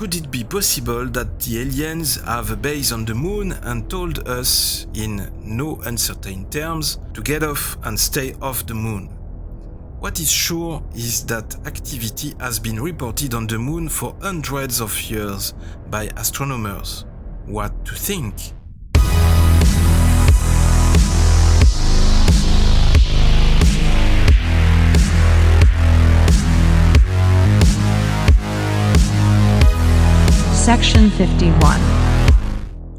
Could it be possible that the aliens have a base on the moon and told us, in no uncertain terms, to get off and stay off the moon? What is sure is that activity has been reported on the moon for hundreds of years by astronomers. What to think? Section 51.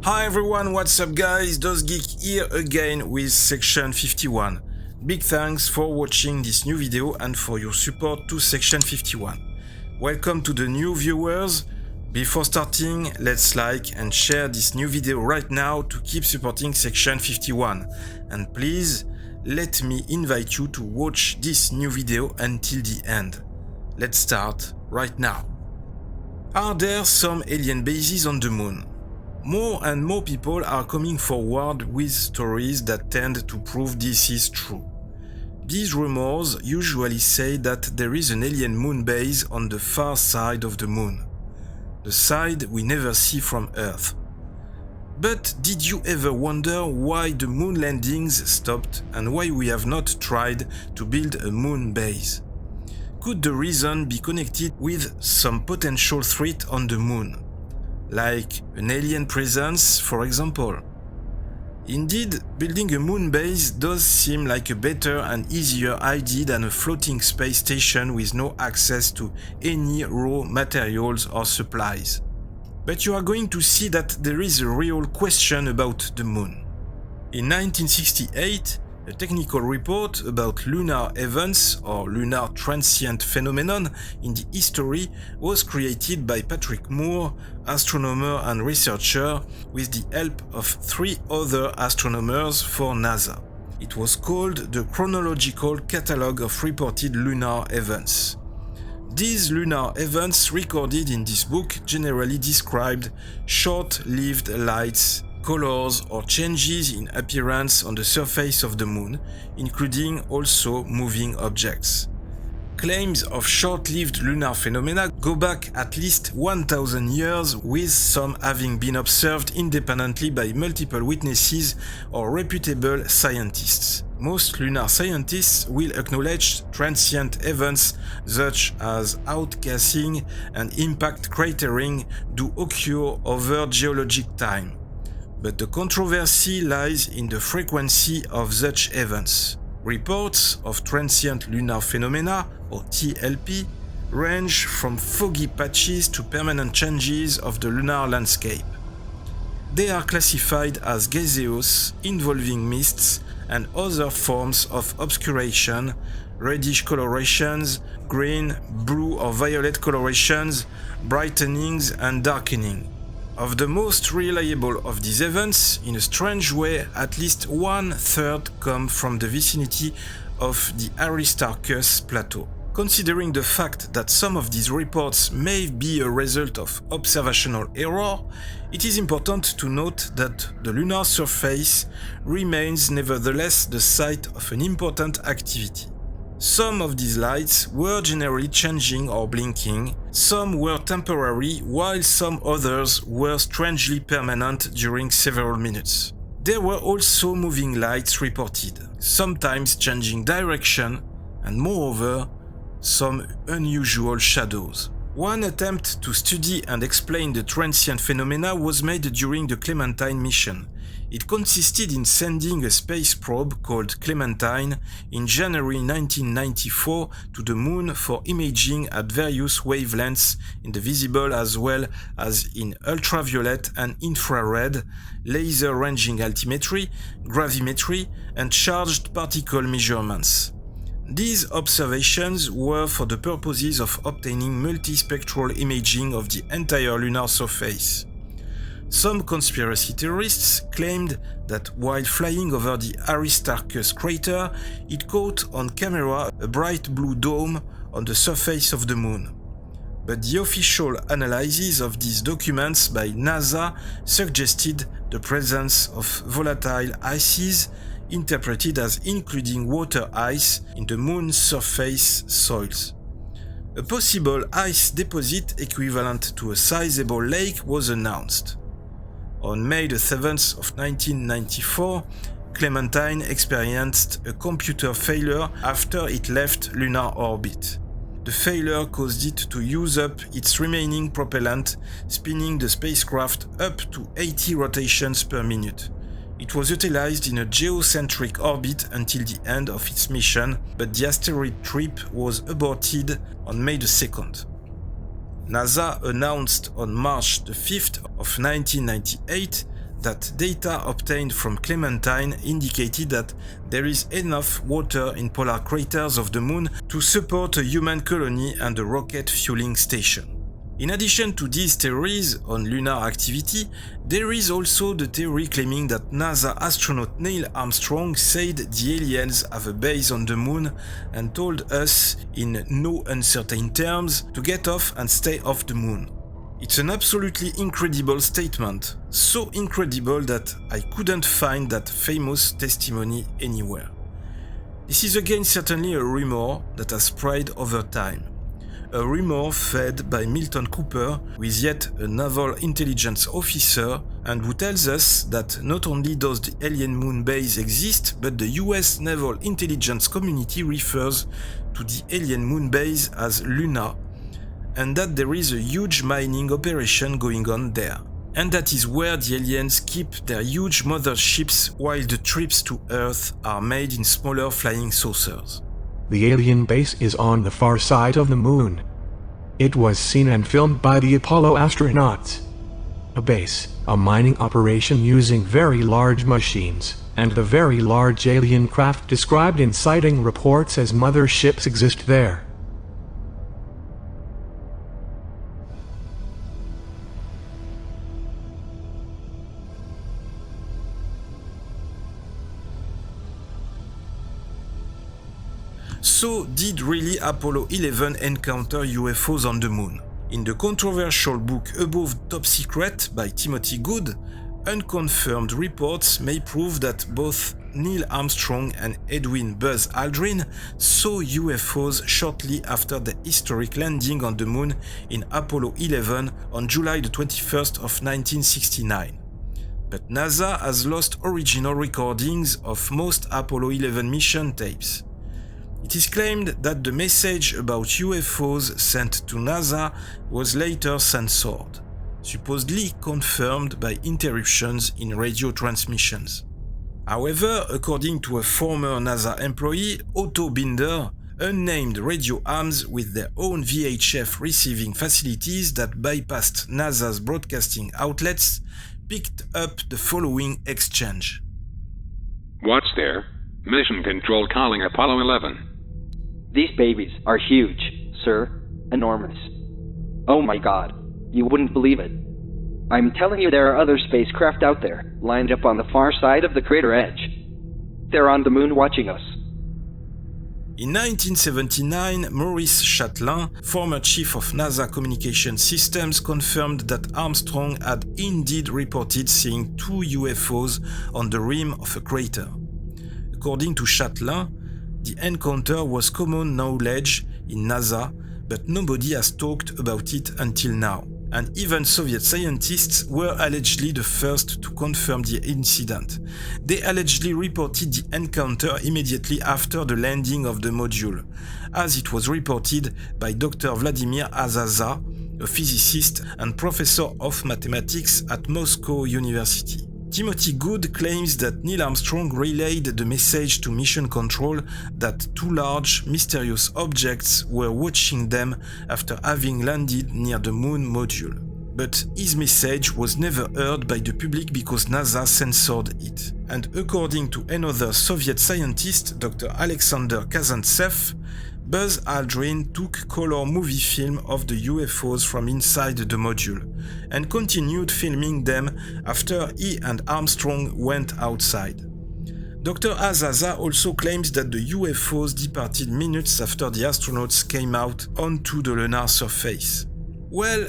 Hi everyone, what's up guys? DOZgeek here again with Section 51. Big thanks for watching this new video and for your support to Section 51. Welcome to the new viewers. Before starting, let's like and share this new video right now to keep supporting Section 51. And please, let me invite you to watch this new video until the end. Let's start right now. Are there some alien bases on the moon? More and more people are coming forward with stories that tend to prove this is true. These rumors usually say that there is an alien moon base on the far side of the moon, the side we never see from Earth. But did you ever wonder why the moon landings stopped and why we have not tried to build a moon base? Could the reason be connected with some potential threat on the moon, like an alien presence, for example? Indeed, building a moon base does seem like a better and easier idea than a floating space station with no access to any raw materials or supplies. But you are going to see that there is a real question about the moon. In 1968, a technical report about lunar events or lunar transient phenomenon in the history was created by Patrick Moore, astronomer and researcher, with the help of 3 other astronomers for NASA. It was called the Chronological Catalogue of Reported Lunar Events. These lunar events recorded in this book generally described short-lived lights, colors or changes in appearance on the surface of the moon, including also moving objects. Claims of short-lived lunar phenomena go back at least 1,000 years, with some having been observed independently by multiple witnesses or reputable scientists. Most lunar scientists will acknowledge transient events such as outgassing and impact cratering do occur over geologic time. But the controversy lies in the frequency of such events. Reports of transient lunar phenomena, or TLP, range from foggy patches to permanent changes of the lunar landscape. They are classified as gaseous, involving mists and other forms of obscuration, reddish colorations, green, blue or violet colorations, brightenings and darkening. Of the most reliable of these events, in a strange way, at least 1/3 come from the vicinity of the Aristarchus Plateau. Considering the fact that some of these reports may be a result of observational error, it is important to note that the lunar surface remains nevertheless the site of an important activity. Some of these lights were generally changing or blinking, some were temporary, while some others were strangely permanent during several minutes. There were also moving lights reported, sometimes changing direction, and moreover, some unusual shadows. One attempt to study and explain the transient phenomena was made during the Clementine Mission. It consisted in sending a space probe called Clementine in January 1994 to the moon for imaging at various wavelengths in the visible as well as in ultraviolet and infrared, laser ranging altimetry, gravimetry, and charged particle measurements. These observations were for the purposes of obtaining multispectral imaging of the entire lunar surface. Some conspiracy theorists claimed that while flying over the Aristarchus crater, it caught on camera a bright blue dome on the surface of the moon. But the official analysis of these documents by NASA suggested the presence of volatile ices, interpreted as including water ice in the moon's surface soils. A possible ice deposit equivalent to a sizable lake was announced. On May 7th of 1994, Clementine experienced a computer failure after it left lunar orbit. The failure caused it to use up its remaining propellant, spinning the spacecraft up to 80 rotations per minute. It was utilized in a geocentric orbit until the end of its mission, but the asteroid trip was aborted on May 2nd. NASA announced on March 5th of 1998 that data obtained from Clementine indicated that there is enough water in polar craters of the moon to support a human colony and a rocket fueling station. In addition to these theories on lunar activity, there is also the theory claiming that NASA astronaut Neil Armstrong said the aliens have a base on the moon and told us in no uncertain terms to get off and stay off the moon. It's an absolutely incredible statement, so incredible that I couldn't find that famous testimony anywhere. This is again certainly a rumor that has spread over time. A rumor fed by Milton Cooper, who is yet a naval intelligence officer and who tells us that not only does the alien moon base exist, but the US naval intelligence community refers to the alien moon base as Lunar, and that there is a huge mining operation going on there. And that is where the aliens keep their huge motherships while the trips to Earth are made in smaller flying saucers. The alien base is on the far side of the moon. It was seen and filmed by the Apollo astronauts. A base, a mining operation using very large machines, and the very large alien craft described in sighting reports as motherships exist there. So, did really Apollo 11 encounter UFOs on the moon? In the controversial book Above Top Secret by Timothy Good, unconfirmed reports may prove that both Neil Armstrong and Edwin Buzz Aldrin saw UFOs shortly after the historic landing on the moon in Apollo 11 on July 21st of 1969. But NASA has lost original recordings of most Apollo 11 mission tapes. It is claimed that the message about UFOs sent to NASA was later censored, supposedly confirmed by interruptions in radio transmissions. However, according to a former NASA employee, Otto Binder, unnamed radio hams with their own VHF receiving facilities that bypassed NASA's broadcasting outlets picked up the following exchange. What's there? Mission Control calling Apollo 11. These babies are huge, sir. Enormous. Oh my god. You wouldn't believe it. I'm telling you, there are other spacecraft out there, lined up on the far side of the crater edge. They're on the moon watching us. In 1979, Maurice Chatelain, former chief of NASA Communication Systems, confirmed that Armstrong had indeed reported seeing two UFOs on the rim of a crater. According to Chatelain, the encounter was common knowledge in NASA, but nobody has talked about it until now. And even Soviet scientists were allegedly the first to confirm the incident. They allegedly reported the encounter immediately after the landing of the module, as it was reported by Dr. Vladimir Azaza, a physicist and professor of mathematics at Moscow University. Timothy Good claims that Neil Armstrong relayed the message to Mission Control that two large, mysterious objects were watching them after having landed near the moon module. But his message was never heard by the public because NASA censored it. And according to another Soviet scientist, Dr. Alexander Kazantsev, Buzz Aldrin took color movie film of the UFOs from inside the module and continued filming them after he and Armstrong went outside. Dr. Azaza also claims that the UFOs departed minutes after the astronauts came out onto the lunar surface. Well,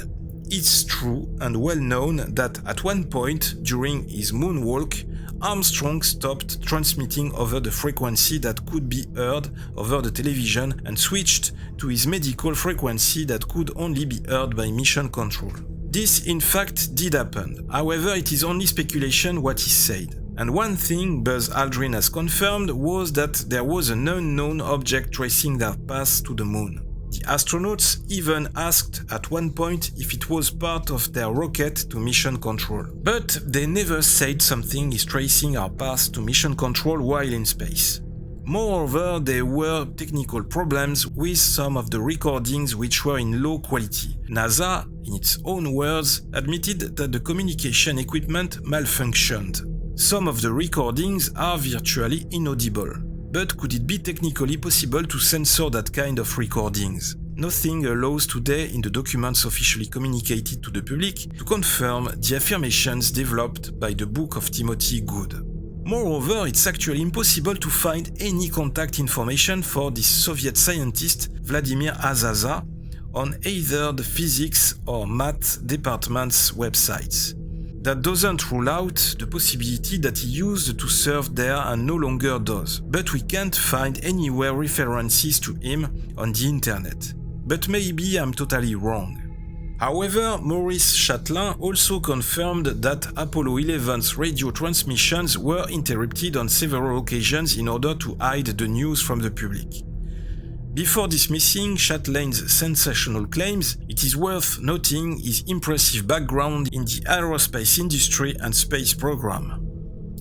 It's true and well known that at one point during his moonwalk, Armstrong stopped transmitting over the frequency that could be heard over the television and switched to his medical frequency that could only be heard by mission control. This in fact did happen, however it is only speculation what he said. And one thing Buzz Aldrin has confirmed was that there was an unknown object tracing their path to the moon. The astronauts even asked at one point if it was part of their rocket to mission control. But they never said something is tracing our path to mission control while in space. Moreover, there were technical problems with some of the recordings which were in low quality. NASA, in its own words, admitted that the communication equipment malfunctioned. Some of the recordings are virtually inaudible. But could it be technically possible to censor that kind of recordings? Nothing allows today in the documents officially communicated to the public to confirm the affirmations developed by the Book of Timothy Good. Moreover, it's actually impossible to find any contact information for this Soviet scientist Vladimir Azaza on either the physics or math department's websites. That doesn't rule out the possibility that he used to serve there and no longer does, but we can't find anywhere references to him on the internet. But maybe I'm totally wrong. However, Maurice Chatelain also confirmed that Apollo 11's radio transmissions were interrupted on several occasions in order to hide the news from the public. Before dismissing Chatelain's sensational claims, it is worth noting his impressive background in the aerospace industry and space program.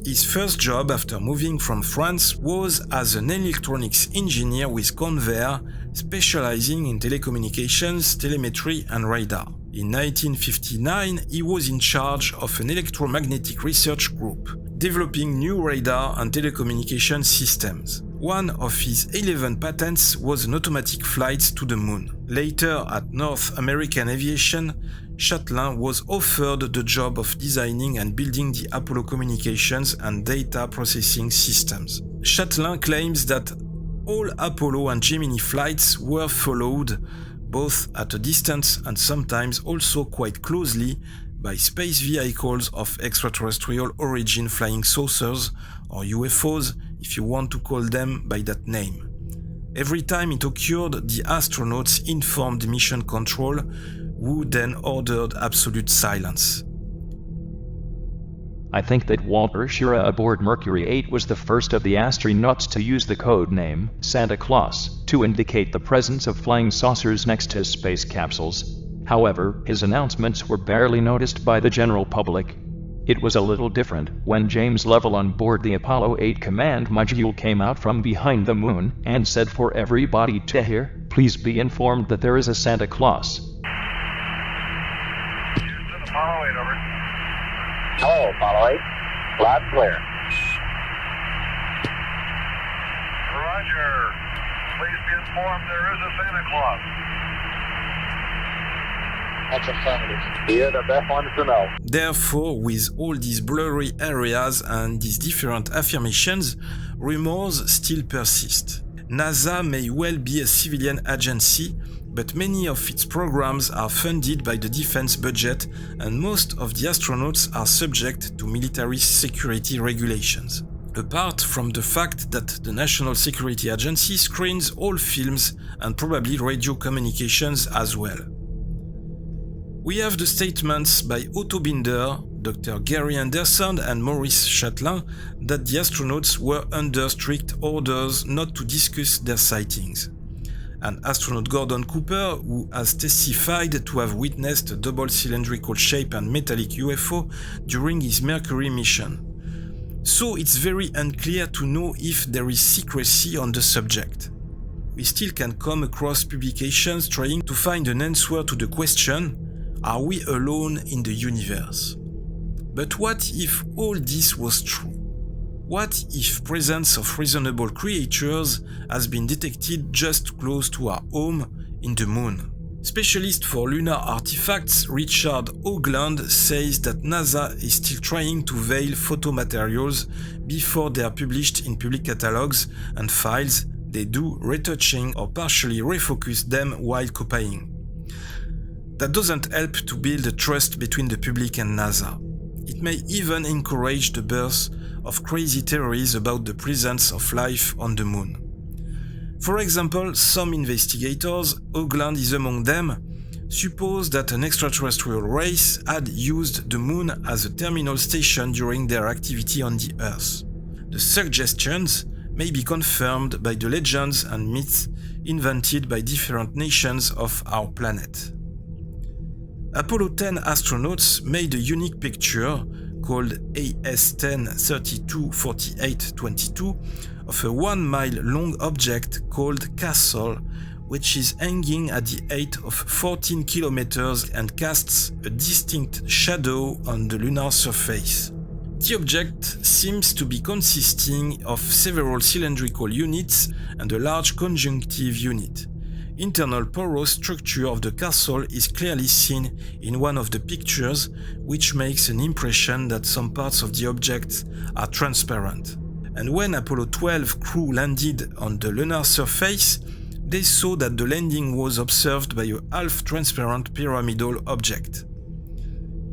His first job after moving from France was as an electronics engineer with Convair, specializing in telecommunications, telemetry and radar. In 1959, he was in charge of an electromagnetic research group, developing new radar and telecommunication systems. One of his 11 patents was an automatic flight to the moon. Later, at North American Aviation, Chatelain was offered the job of designing and building the Apollo communications and data processing systems. Chatelain claims that all Apollo and Gemini flights were followed, both at a distance and sometimes also quite closely, by space vehicles of extraterrestrial origin flying saucers, or UFOs, if you want to call them by that name. Every time it occurred, the astronauts informed mission control, who then ordered absolute silence. I think that Walter Schirra aboard Mercury 8 was the first of the astronauts to use the code name Santa Claus to indicate the presence of flying saucers next to his space capsules. However, his announcements were barely noticed by the general public. It was a little different when James Lovell on board the Apollo 8 command module came out from behind the moon and said for everybody to hear, "Please be informed that there is a Santa Claus." Houston, Apollo 8, over. Hello, Apollo 8. Loud and clear. Roger. Please be informed there is a Santa Claus. That's affirmative. You're the best ones to know. Therefore, with all these blurry areas and these different affirmations, rumors still persist. NASA may well be a civilian agency, but many of its programs are funded by the defense budget and most of the astronauts are subject to military security regulations. Apart from the fact that the National Security Agency screens all films and probably radio communications as well. We have the statements by Otto Binder, Dr. Gary Anderson and Maurice Chatelain that the astronauts were under strict orders not to discuss their sightings. And astronaut Gordon Cooper, who has testified to have witnessed a double cylindrical shape and metallic UFO during his Mercury mission. So it's very unclear to know if there is secrecy on the subject. We still can come across publications trying to find an answer to the question, are we alone in the universe? But what if all this was true? What if presence of reasonable creatures has been detected just close to our home in the moon? Specialist for lunar artifacts Richard Hoagland says that NASA is still trying to veil photo materials before they are published in public catalogues and files. They do retouching or partially refocus them while copying. That doesn't help to build a trust between the public and NASA. It may even encourage the birth of crazy theories about the presence of life on the moon. For example, some investigators, Hoagland is among them, suppose that an extraterrestrial race had used the moon as a terminal station during their activity on the Earth. The suggestions may be confirmed by the legends and myths invented by different nations of our planet. Apollo 10 astronauts made a unique picture called AS10324822 of a 1 mile long object called Castle, which is hanging at the height of 14 kilometers and casts a distinct shadow on the lunar surface. The object seems to be consisting of several cylindrical units and a large conjunctive unit. Internal porous structure of the castle is clearly seen in one of the pictures, which makes an impression that some parts of the object are transparent. And when Apollo 12 crew landed on the lunar surface, they saw that the landing was observed by a half-transparent pyramidal object.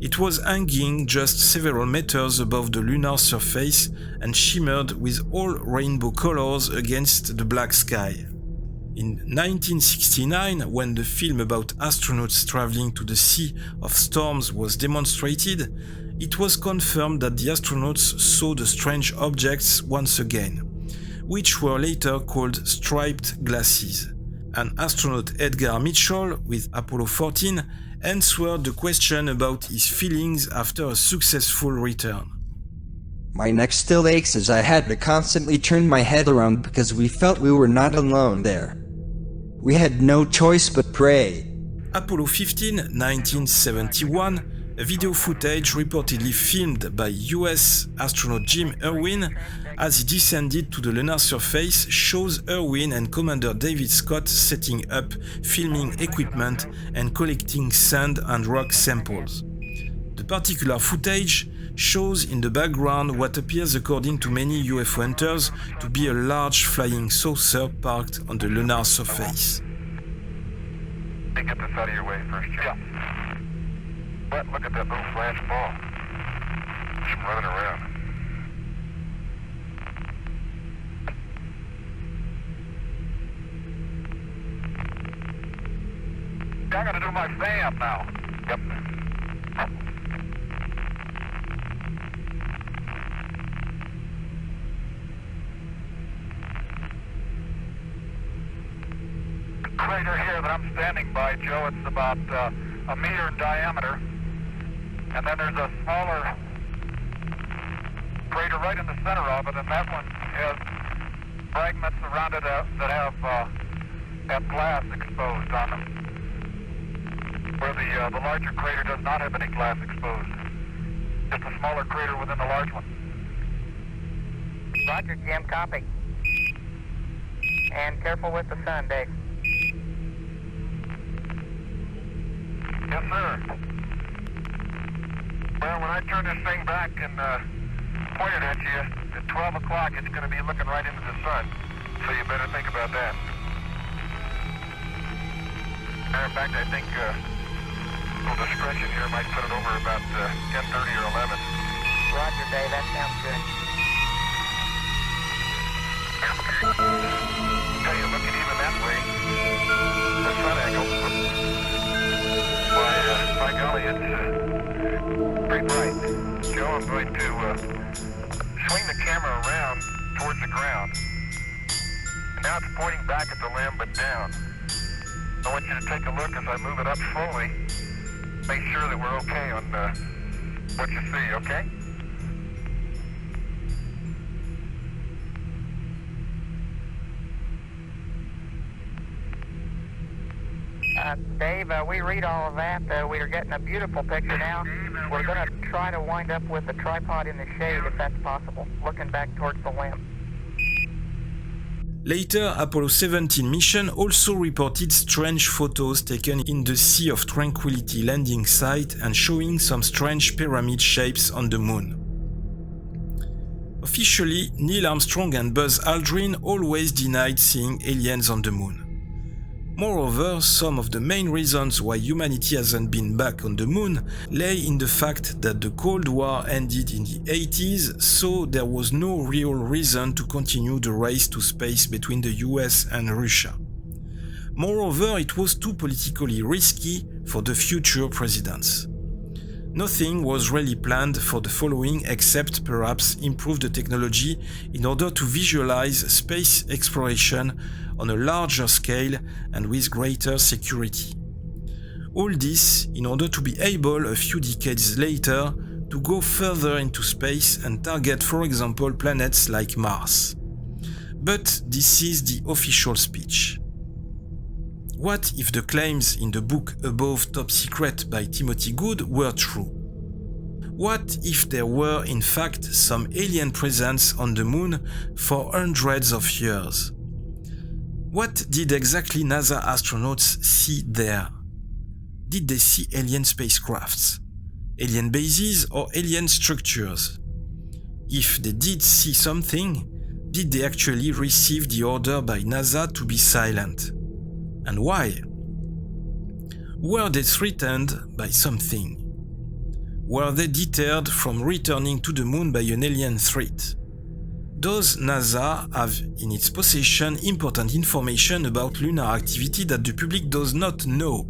It was hanging just several meters above the lunar surface and shimmered with all rainbow colors against the black sky. In 1969, when the film about astronauts traveling to the Sea of Storms was demonstrated, it was confirmed that the astronauts saw the strange objects once again, which were later called striped glasses. And astronaut Edgar Mitchell, with Apollo 14, answered the question about his feelings after a successful return. My neck still aches as I had to constantly turn my head around because we felt we were not alone there. We had no choice but pray. Apollo 15, 1971, a video footage reportedly filmed by US astronaut Jim Irwin as he descended to the lunar surface, shows Irwin and Commander David Scott setting up filming equipment and collecting sand and rock samples. The particular footage shows in the background what appears, according to many UFO hunters, to be a large flying saucer parked on the lunar surface. Get this out of your way first, Jim. Yeah. But look at that little flash ball. Just running around. I gotta do my fan now. Yep. Crater here that I'm standing by, Joe, it's about a meter in diameter. And then there's a smaller crater right in the center of it, and that one has fragments around it that have glass exposed on them. Where the larger crater does not have any glass exposed. Just a smaller crater within the large one. Roger, Jim, copy. And careful with the sun, Dave. Yes, sir. Well, when I turn this thing back and point it at you, at 12 o'clock, it's going to be looking right into the sun. So you better think about that. Matter of fact, I think a little discretion here might put it over about 10:30 or 11. Roger, Dave, that sounds good. Tell you, looking even that way, the sun angle, by golly, it's pretty bright. Joe, I'm going to swing the camera around towards the ground. Now it's pointing back at the limb, but down. I want you to take a look as I move it up slowly. Make sure that we're okay on what you see, okay? Dave, we read all of that. We are getting a beautiful picture now. We're going to try to wind up with the tripod in the shade if that's possible, looking back towards the limb. Later, Apollo 17 mission also reported strange photos taken in the Sea of Tranquility landing site and showing some strange pyramid shapes on the moon. Officially, Neil Armstrong and Buzz Aldrin always denied seeing aliens on the moon. Moreover, some of the main reasons why humanity hasn't been back on the moon lay in the fact that the Cold War ended in the 80s, so there was no real reason to continue the race to space between the US and Russia. Moreover, it was too politically risky for the future presidents. Nothing was really planned for the following except perhaps improve the technology in order to visualize space exploration on a larger scale and with greater security. All this in order to be able a few decades later to go further into space and target, for example, planets like Mars. But this is the official speech. What if the claims in the book Above Top Secret by Timothy Good were true? What if there were in fact some alien presence on the moon for hundreds of years? What did exactly NASA astronauts see there? Did they see alien spacecrafts, alien bases or alien structures? If they did see something, did they actually receive the order by NASA to be silent? And why? Were they threatened by something? Were they deterred from returning to the moon by an alien threat? Does NASA have in its possession important information about lunar activity that the public does not know?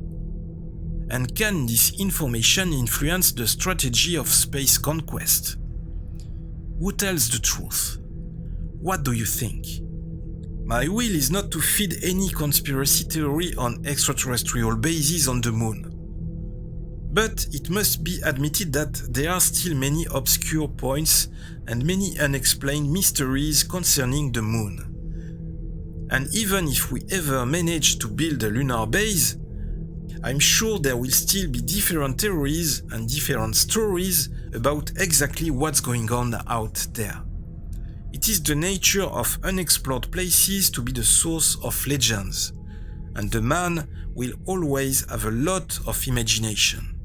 And can this information influence the strategy of space conquest? Who tells the truth? What do you think? My will is not to feed any conspiracy theory on extraterrestrial bases on the moon. But it must be admitted that there are still many obscure points and many unexplained mysteries concerning the moon. And even if we ever manage to build a lunar base, I'm sure there will still be different theories and different stories about exactly what's going on out there. It is the nature of unexplored places to be the source of legends, and the man will always have a lot of imagination.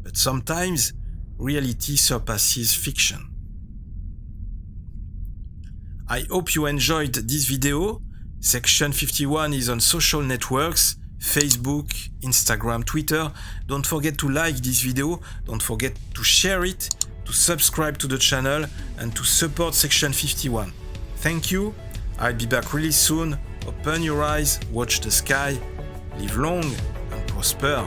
But sometimes, reality surpasses fiction. I hope you enjoyed this video. Section 51 is on social networks, Facebook, Instagram, Twitter. Don't forget to like this video, don't forget to share it, to subscribe to the channel and to support Section 51. Thank you, I'll be back really soon. Open your eyes, watch the sky, live long and prosper.